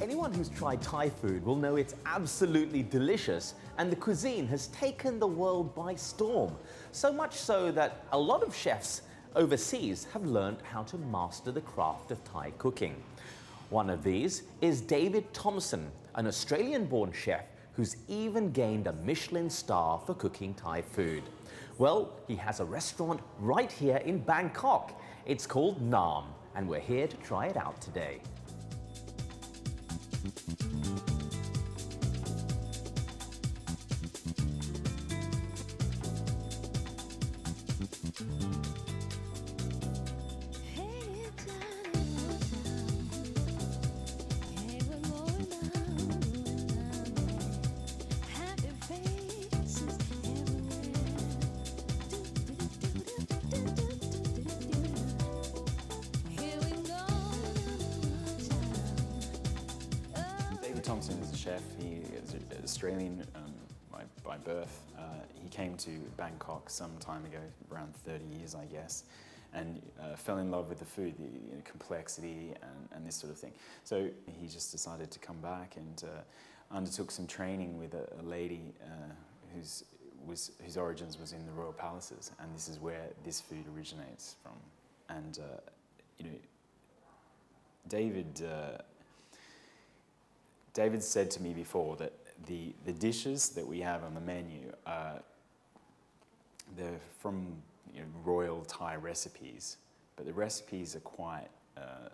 Anyone who's tried Thai food will know it's absolutely delicious, and the cuisine has taken the world by storm. So much so that a lot of chefs overseas have learned how to master the craft of Thai cooking. One of these is David Thompson, an Australian-born chef who's even gained a Michelin star for cooking Thai food. Well, he has a restaurant right here in Bangkok. It's called Nam, and we're here to try it out today. Thompson is a chef. He is Australian by birth. He came to Bangkok some time ago, around 30 years, I guess, and fell in love with the food, the complexity and this sort of thing. So he just decided to come back and undertook some training with a lady whose origins was in the royal palaces, and this is where this food originates from. And you know, David said to me before that the dishes that we have on the menu, they're from royal Thai recipes, but the recipes are quite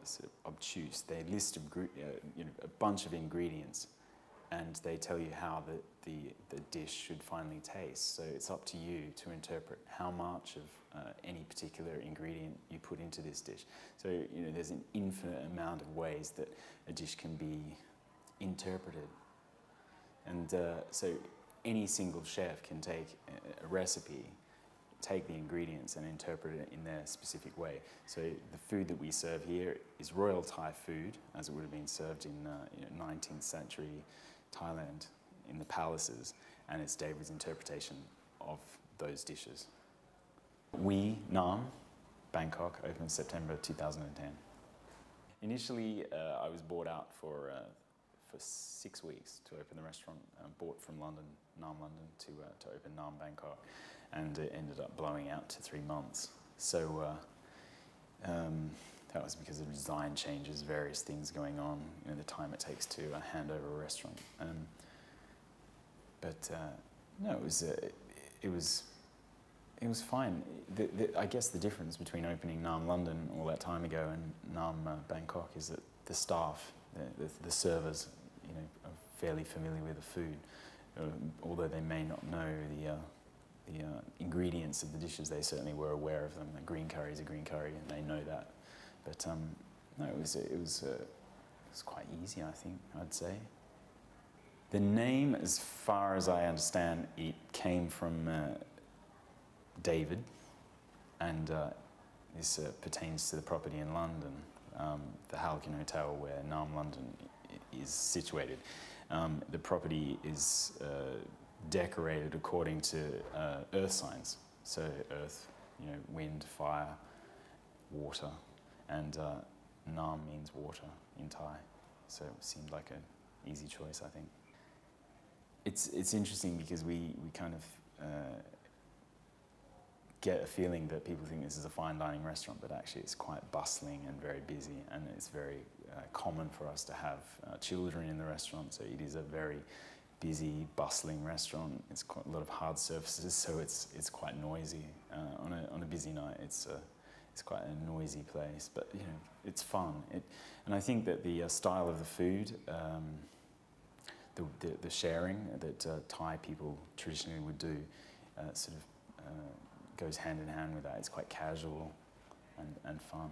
sort of obtuse. They list a bunch of ingredients, and they tell you how the dish should finally taste. So it's up to you to interpret how much of any particular ingredient you put into this dish. So there's an infinite amount of ways that a dish can be interpreted, and so any single chef can take a recipe, take the ingredients and interpret it in their specific way. So the food that we serve here is royal Thai food, as it would have been served in 19th century Thailand in the palaces, and it's David's interpretation of those dishes. Nam, Bangkok, opened September 2010. Initially, I was bought out for 6 weeks to open the restaurant, bought from London, Nam London, to open Nam Bangkok, and it ended up blowing out to 3 months. So that was because of design changes, various things going on, the time it takes to hand over a restaurant. No, it was fine. I guess the difference between opening Nam London all that time ago and Nam Bangkok is that the staff, the servers, are fairly familiar with the food, although they may not know the ingredients of the dishes. They certainly were aware of them. A green curry is a green curry, and they know that. But no, it was quite easy, I think, I'd say. The name, as far as I understand, it came from David, and this pertains to the property in London, the Halcyon Hotel, where Nam London is situated. The property is decorated according to earth signs. So earth, wind, fire, water, and Nam means water in Thai. So it seemed like an easy choice, I think. It's interesting because we kind of get a feeling that people think this is a fine dining restaurant, but actually it's quite bustling and very busy, and it's very common for us to have children in the restaurant, so it is a very busy, bustling restaurant. It's quite a lot of hard surfaces, so it's quite noisy. On a busy night, it's quite a noisy place, but it's fun. And I think that the style of the food, the sharing that Thai people traditionally would do, sort of goes hand in hand with that. It's quite casual and fun.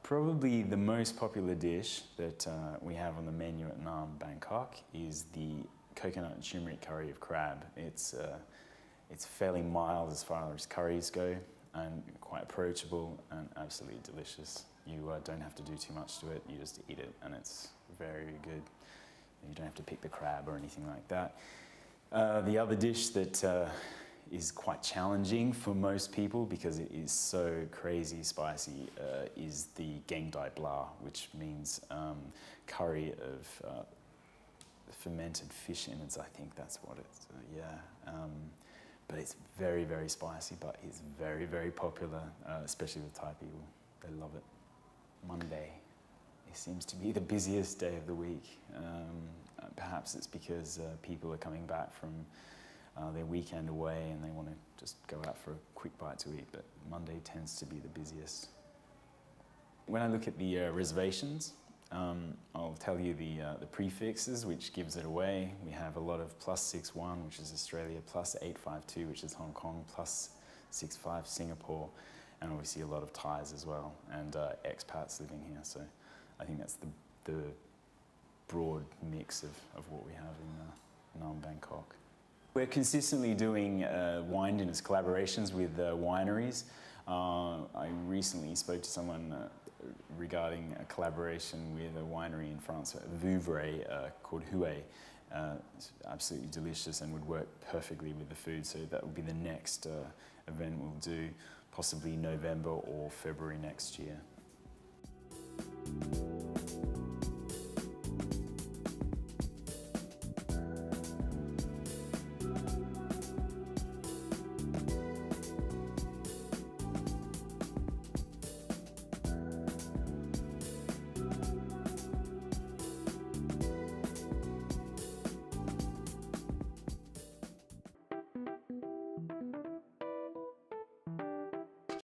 Probably the most popular dish that we have on the menu at Nam Bangkok is the coconut and turmeric curry of crab. It's fairly mild as far as curries go, and quite approachable and absolutely delicious. You don't have to do too much to it, you just eat it, and it's very good. You don't have to pick the crab or anything like that. The other dish that is quite challenging for most people because it is so crazy spicy is the geng dai bla, which means curry of fermented fish innards. I think that's what it's, but it's very, very spicy, but it's very, very popular, especially with Thai people. They love it. Monday, it seems to be the busiest day of the week. Perhaps it's because people are coming back from their weekend away and they want to just go out for a quick bite to eat, but Monday tends to be the busiest. When I look at the reservations, I'll tell you the prefixes, which gives it away. We have a lot of +61, which is Australia, +852, which is Hong Kong, +65 Singapore, and obviously a lot of Thais as well, and expats living here. So I think that's the broad mix of what we have in Nam, Bangkok. We're consistently doing wine dinners, collaborations with wineries. I recently spoke to someone regarding a collaboration with a winery in France, Vouvray, called Hué. It's absolutely delicious and would work perfectly with the food, so that would be the next event we'll do, possibly November or February next year.